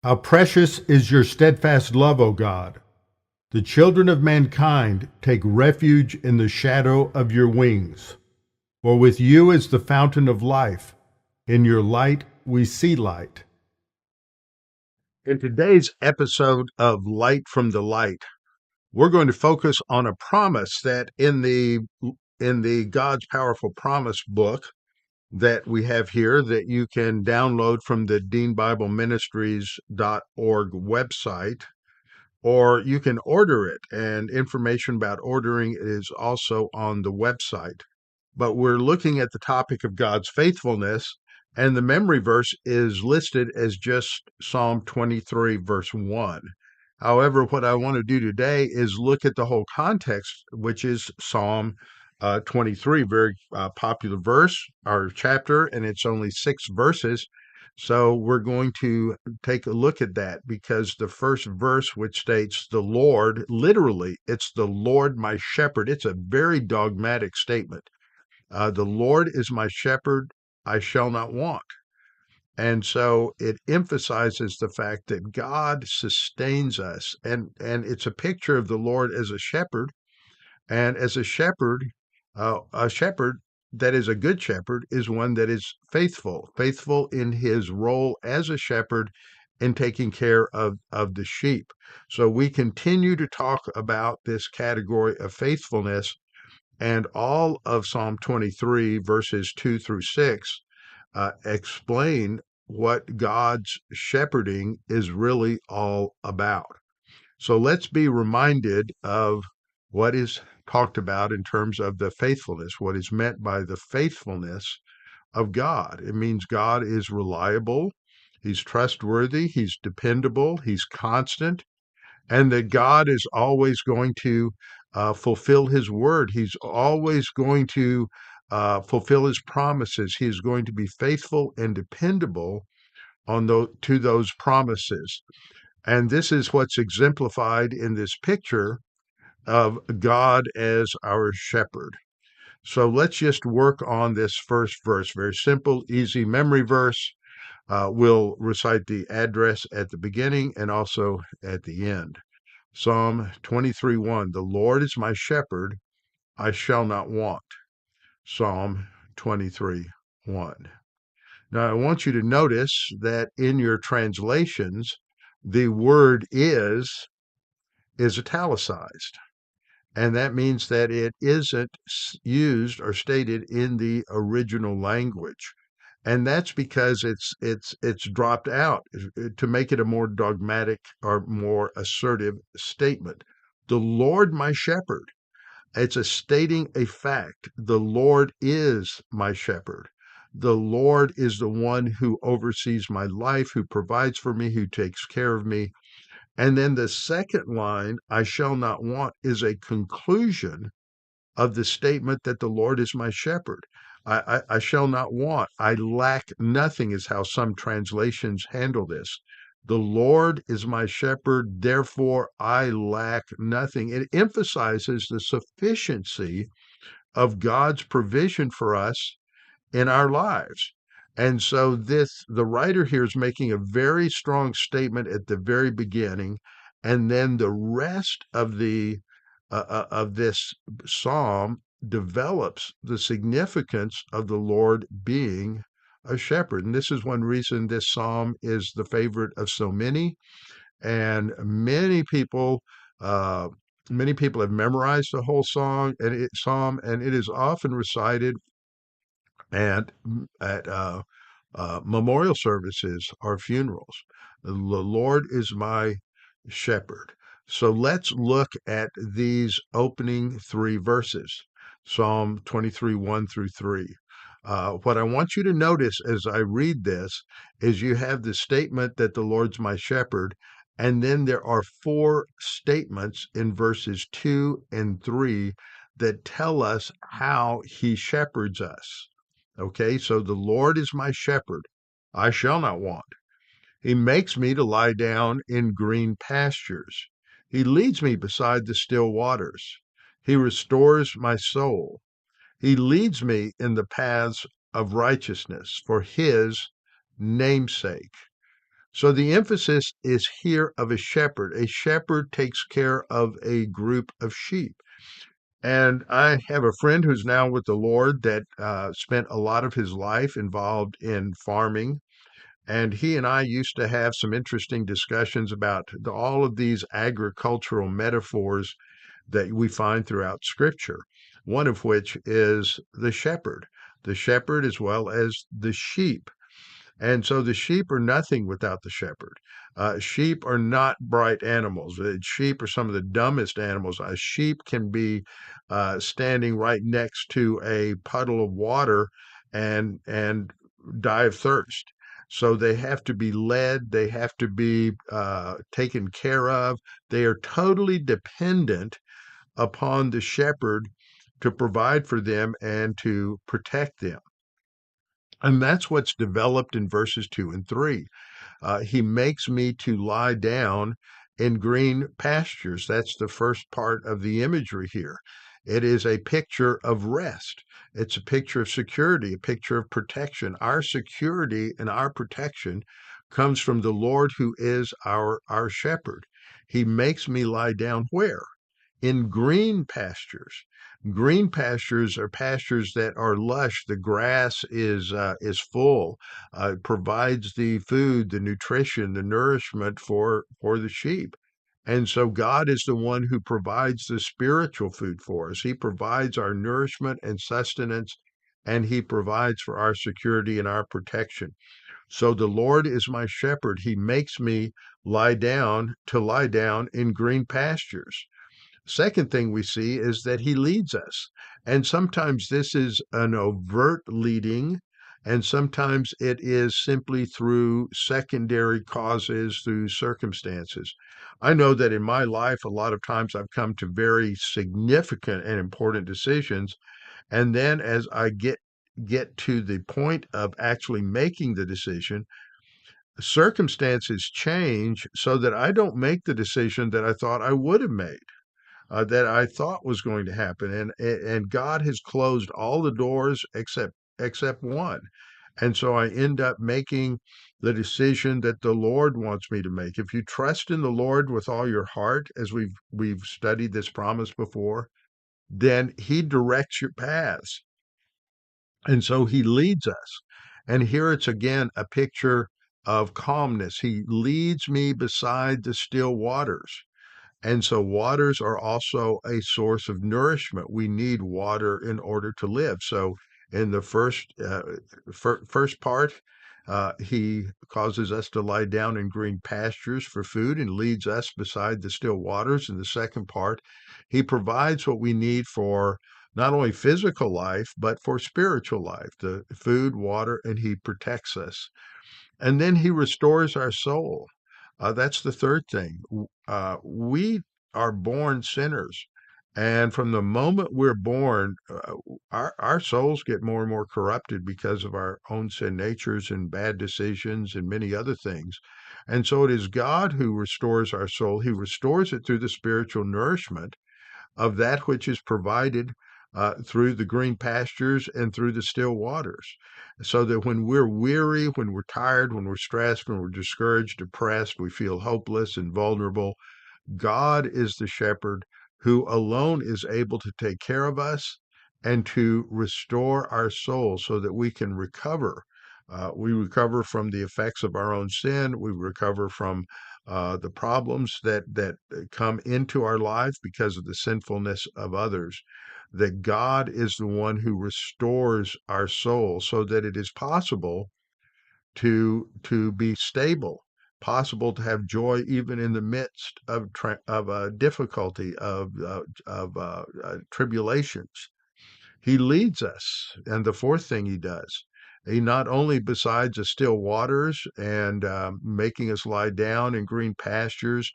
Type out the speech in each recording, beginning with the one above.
How precious is your steadfast love, O God! The children of mankind take refuge in the shadow of your wings. For with you is the fountain of life. In your light we see light. In today's episode of Light from the Light, we're going to focus on a promise that in the God's Powerful Promise book that we have here that you can download from the deanbibleministries.org website, or you can order it, and information about ordering is also on the website. But we're looking at the topic of God's faithfulness, and the memory verse is listed as just Psalm 23, verse 1. However, what I want to do today is look at the whole context, which is Psalm 23, very popular verse or chapter, and it's only 6 verses. So we're going to take a look at that because the first verse, which states the Lord, literally, it's the Lord my shepherd. It's a very dogmatic statement. The Lord is my shepherd, I shall not want. And so it emphasizes the fact that God sustains us. And it's a picture of the Lord as a shepherd. And as a shepherd that is a good shepherd is one that is faithful in his role as a shepherd in taking care of the sheep. So we continue to talk about this category of faithfulness, and all of Psalm 23, verses 2 through 6, explain what God's shepherding is really all about. So let's be reminded of what is talked about in terms of the faithfulness, what is meant by the faithfulness of God. It means God is reliable, He's trustworthy, He's dependable, He's constant, and that God is always going to fulfill His word. He's always going to fulfill His promises. He is going to be faithful and dependable to those promises. And this is what's exemplified in this picture of God as our shepherd. So let's just work on this first verse. Very simple, easy memory verse. We'll recite the address at the beginning and also at the end. Psalm 23:1, the Lord is my shepherd, I shall not want. Psalm 23:1. Now, I want you to notice that in your translations, the word is italicized. And that means that it isn't used or stated in the original language. And that's because it's dropped out to make it a more dogmatic or more assertive statement. The Lord my shepherd. It's a stating a fact. The Lord is my shepherd. The Lord is the one who oversees my life, who provides for me, who takes care of me. And then the second line, I shall not want, is a conclusion of the statement that the Lord is my shepherd. I shall not want. I lack nothing, is how some translations handle this. The Lord is my shepherd, therefore I lack nothing. It emphasizes the sufficiency of God's provision for us in our lives. And so the writer here is making a very strong statement at the very beginning, and then the rest of this psalm develops the significance of the Lord being a shepherd. And this is one reason this psalm is the favorite of so many. And uh, many people have memorized the whole psalm, and it is often recited at memorial services or funerals. The Lord is my shepherd. So let's look at these opening 3 verses, Psalm 23, 1 through 3. What I want you to notice as I read this is you have the statement that the Lord's my shepherd, and then there are 4 statements in verses 2 and 3 that tell us how he shepherds us. Okay, so the Lord is my shepherd, I shall not want. He makes me to lie down in green pastures. He leads me beside the still waters. He restores my soul. He leads me in the paths of righteousness for his namesake. So the emphasis is here of a shepherd. A shepherd takes care of a group of sheep. And I have a friend who's now with the Lord that spent a lot of his life involved in farming. And he and I used to have some interesting discussions about all of these agricultural metaphors that we find throughout Scripture, one of which is the shepherd as well as the sheep. And so the sheep are nothing without the shepherd. Sheep are not bright animals. Sheep are some of the dumbest animals. A sheep can be standing right next to a puddle of water and die of thirst. So they have to be led. They have to be taken care of. They are totally dependent upon the shepherd to provide for them and to protect them. And that's what's developed in verses 2 and 3. He makes me to lie down in green pastures. That's the first part of the imagery here. It is a picture of rest. It's a picture of security, a picture of protection. Our security and our protection comes from the Lord who is our shepherd. He makes me lie down where? In green pastures. Green pastures are pastures that are lush. The grass is full. It provides the food, the nutrition, the nourishment for the sheep. And so God is the one who provides the spiritual food for us. He provides our nourishment and sustenance, and He provides for our security and our protection. So the Lord is my shepherd. He makes me lie down in green pastures. Second thing we see is that he leads us. And sometimes this is an overt leading, and sometimes it is simply through secondary causes, through circumstances. I know that in my life, a lot of times I've come to very significant and important decisions. And then as I get to the point of actually making the decision, circumstances change so that I don't make the decision that I thought I would have made, that I thought was going to happen, and God has closed all the doors except one, and so I end up making the decision that the Lord wants me to make. If you trust in the Lord with all your heart, as we've studied this promise before, then He directs your paths, and so He leads us. And here it's again a picture of calmness. He leads me beside the still waters. And so waters are also a source of nourishment. We need water in order to live. So in the first part, he causes us to lie down in green pastures for food and leads us beside the still waters. In the second part, he provides what we need for not only physical life, but for spiritual life, the food, water, and he protects us. And then he restores our soul. That's the third thing. We are born sinners. And from the moment we're born, our souls get more and more corrupted because of our own sin natures and bad decisions and many other things. And so it is God who restores our soul. He restores it through the spiritual nourishment of that which is provided through the green pastures and through the still waters. So that when we're weary, when we're tired, when we're stressed, when we're discouraged, depressed, we feel hopeless and vulnerable, God is the shepherd who alone is able to take care of us and to restore our soul so that we can recover. We recover from the effects of our own sin. We recover from the problems that come into our lives because of the sinfulness of others. That God is the one who restores our soul so that it is possible to be stable, possible to have joy even in the midst of difficulty, of tribulations. He leads us, and the fourth thing he does, he not only besides the still waters and making us lie down in green pastures,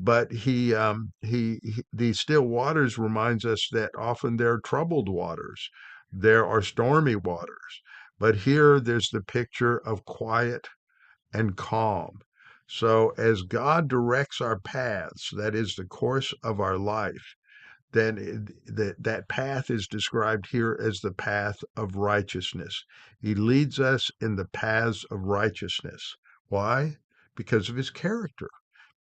but these still waters reminds us that often there are troubled waters, there are stormy waters, but here there's the picture of quiet and calm. So as God directs our paths, that is the course of our life, then that path is described here as the path of righteousness. He leads us in the paths of righteousness. Why? because of his character,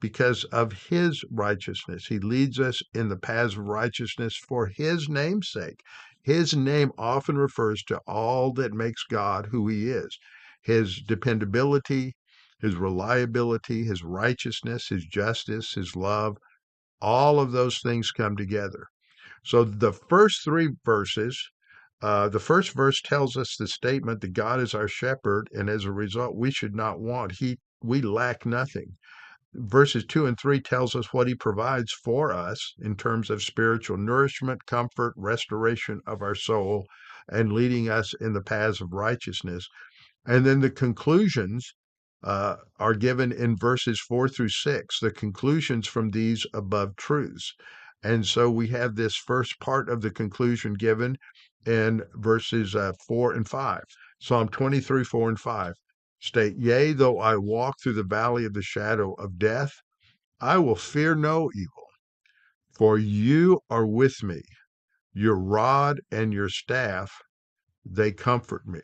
because of his righteousness. He leads us in the paths of righteousness for his name's sake. His name often refers to all that makes God who he is: his dependability, his reliability, his righteousness, his justice, his love. All of those things come together. So the first three verses, the first verse tells us the statement that God is our shepherd, and as a result, we should not want. We lack nothing. Verses 2 and 3 tells us what he provides for us in terms of spiritual nourishment, comfort, restoration of our soul, and leading us in the paths of righteousness. And then the conclusions are given in verses 4 through 6, the conclusions from these above truths. And so we have this first part of the conclusion given in verses 4 and 5. Psalm 23, 4 and 5 state, "Yea, though I walk through the valley of the shadow of death, I will fear no evil, for you are with me. Your rod and your staff, they comfort me."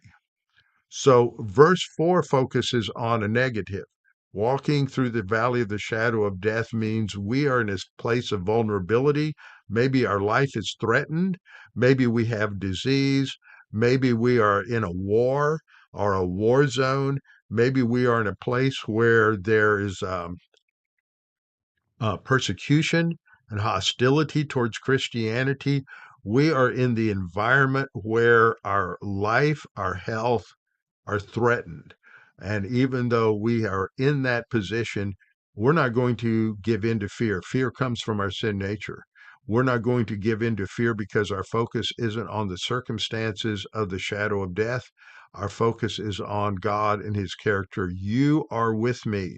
So verse 4 focuses on a negative. Walking through the valley of the shadow of death means we are in a place of vulnerability. Maybe our life is threatened. Maybe we have disease. Maybe we are in a war or a war zone. Maybe we are in a place where there is persecution and hostility towards Christianity. We are in the environment where our life, our health, are threatened. And even though we are in that position, we're not going to give in to fear. Fear comes from our sin nature. We're not going to give in to fear because our focus isn't on the circumstances of the shadow of death. Our focus is on God and his character. You are with me.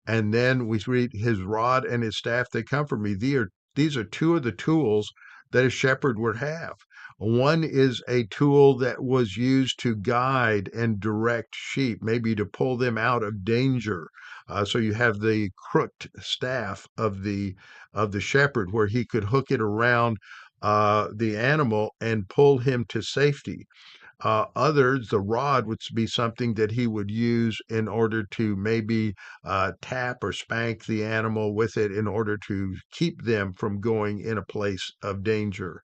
And then we read, his rod and his staff, they comfort me. These are two of the tools that a shepherd would have. One is a tool that was used to guide and direct sheep, maybe to pull them out of danger. So you have the crooked staff of the shepherd, where he could hook it around the animal and pull him to safety. Others, the rod would be something that he would use in order to maybe tap or spank the animal with it in order to keep them from going in a place of danger.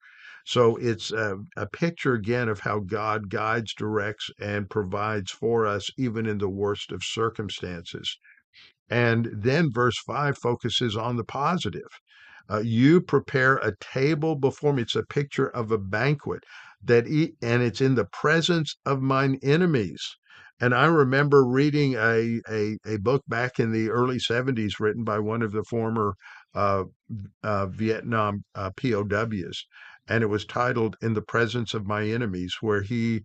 So it's a picture again of how God guides, directs, and provides for us, even in the worst of circumstances. And then verse 5 focuses on the positive. You prepare a table before me. It's a picture of a banquet and it's in the presence of mine enemies. And I remember reading a book back in the early 70s written by one of the former uh, Vietnam POWs. And it was titled "In the Presence of My Enemies," where he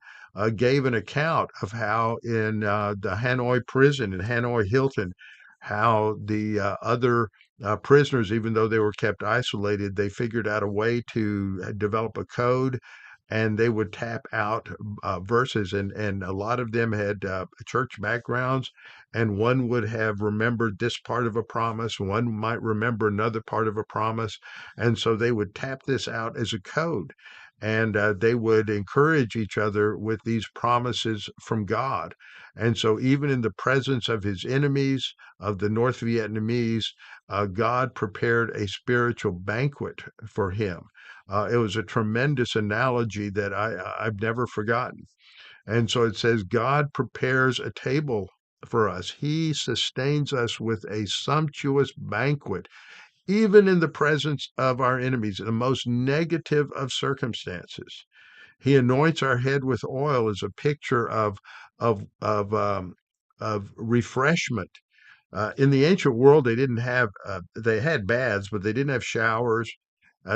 gave an account of how in the Hanoi prison, in Hanoi Hilton, how the other prisoners, even though they were kept isolated, they figured out a way to develop a code, and they would tap out verses, and a lot of them had church backgrounds, and one would have remembered this part of a promise, one might remember another part of a promise, and so they would tap this out as a code. And they would encourage each other with these promises from God. And so, even in the presence of his enemies, of the North Vietnamese, God prepared a spiritual banquet for him. It was a tremendous analogy that I've never forgotten. And so it says, God prepares a table for us. He sustains us with a sumptuous banquet, even in the presence of our enemies, in the most negative of circumstances. He anoints our head with oil as a picture of of um, of refreshment. In the ancient world, they didn't have they had baths, but they didn't have showers.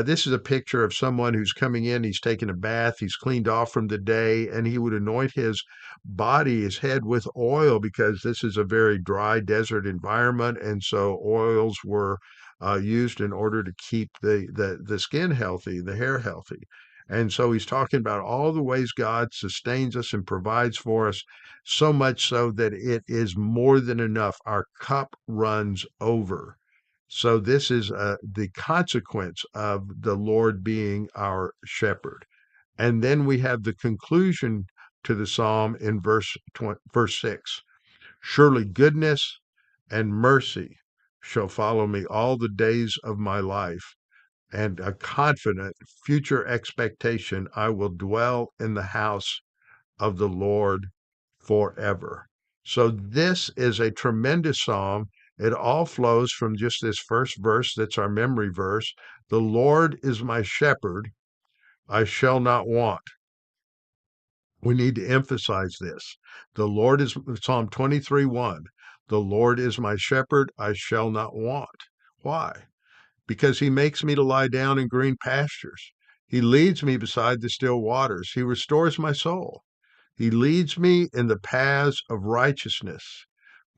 This is a picture of someone who's coming in. He's taken a bath. He's cleaned off from the day, and he would anoint his body, his head, with oil because this is a very dry desert environment, and so oils were used in order to keep the skin healthy, the hair healthy. And so he's talking about all the ways God sustains us and provides for us, so much so that it is more than enough. Our cup runs over. So this is the consequence of the Lord being our shepherd. And then we have the conclusion to the psalm in verse 6. Surely goodness and mercy shall follow me all the days of my life, and a confident future expectation I will dwell in the house of the Lord forever. So, this is a tremendous psalm. It all flows from just this first verse that's our memory verse. The Lord is my shepherd, I shall not want. We need to emphasize this. The Lord is Psalm 23:1. The Lord is my shepherd, I shall not want. Why? Because he makes me to lie down in green pastures. He leads me beside the still waters. He restores my soul. He leads me in the paths of righteousness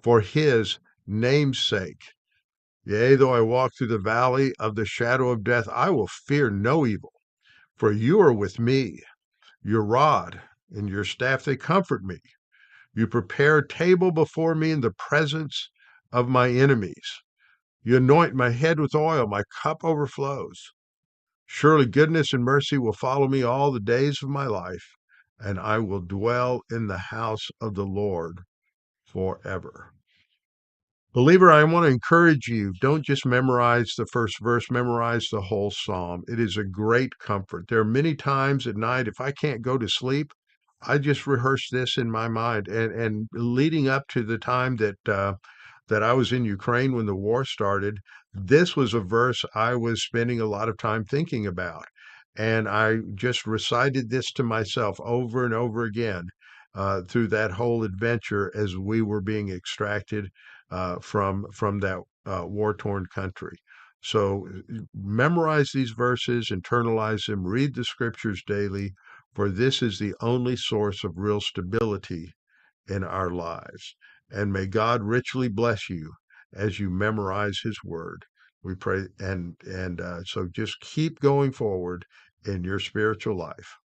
for his name's sake. Yea, though I walk through the valley of the shadow of death, I will fear no evil, for you are with me. Your rod and your staff, they comfort me. You prepare a table before me in the presence of my enemies. You anoint my head with oil, my cup overflows. Surely goodness and mercy will follow me all the days of my life, and I will dwell in the house of the Lord forever. Believer, I want to encourage you, don't just memorize the first verse, memorize the whole psalm. It is a great comfort. There are many times at night, if I can't go to sleep, I just rehearse this in my mind. And leading up to the time that I was in Ukraine when the war started, this was a verse I was spending a lot of time thinking about. And I just recited this to myself over and over again through that whole adventure as we were being extracted from that war-torn country. So memorize these verses, internalize them, read the scriptures daily, for this is the only source of real stability in our lives. And may God richly bless you as you memorize his word. We pray, and so just keep going forward in your spiritual life.